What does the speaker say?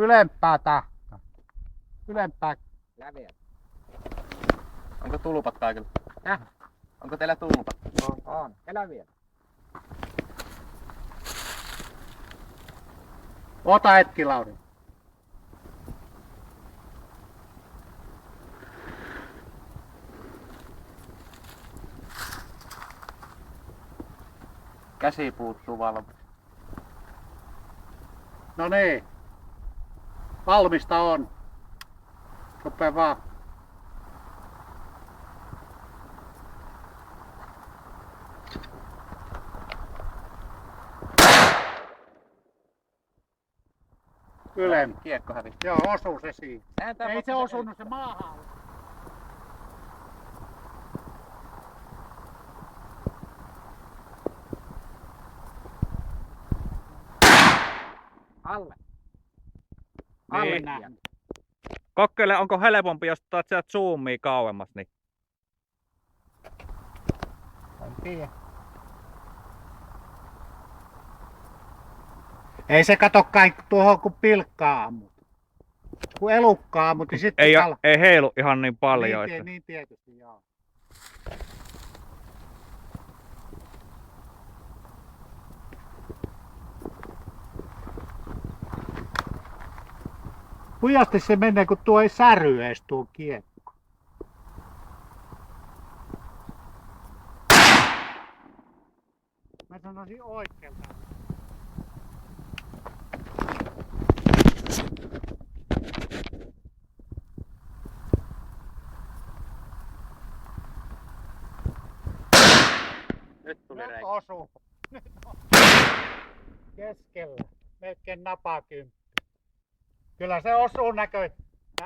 Ylempää tahta. Ylempää. Läviä. Onko tulpat kaikilla? Häh? Onko teillä tulpat? On. Eläviä. Ota hetki, Lauri. Käsi puuttuu valmiiksi. No niin. Valmista on. Rupee vaan. Ylempää. Kiekko hävisi. Joo, osuu se siihen. Ei se osunut se maahan. Alle. Alle Niin. nähnyt. Kokeile, onko helpompi, jos otat sieltä zoomia kauemmas, niin En tiedä. Ei se kato kaikki tuohon kun pilkkaa ammut. Kun elukkaa ammut, niin sitten ei heilu ihan niin paljon. Niin, Että... niin tietysti, joo. Kujasti se menee, kun tuo ei säry edes tuo kiekko. Mä sanoisin oikealta. Nyt tuli Nyt reikä. osuu. Nyt osuu. Keskellä. Melkein napakymppi. Kyllä se osuu näköjään.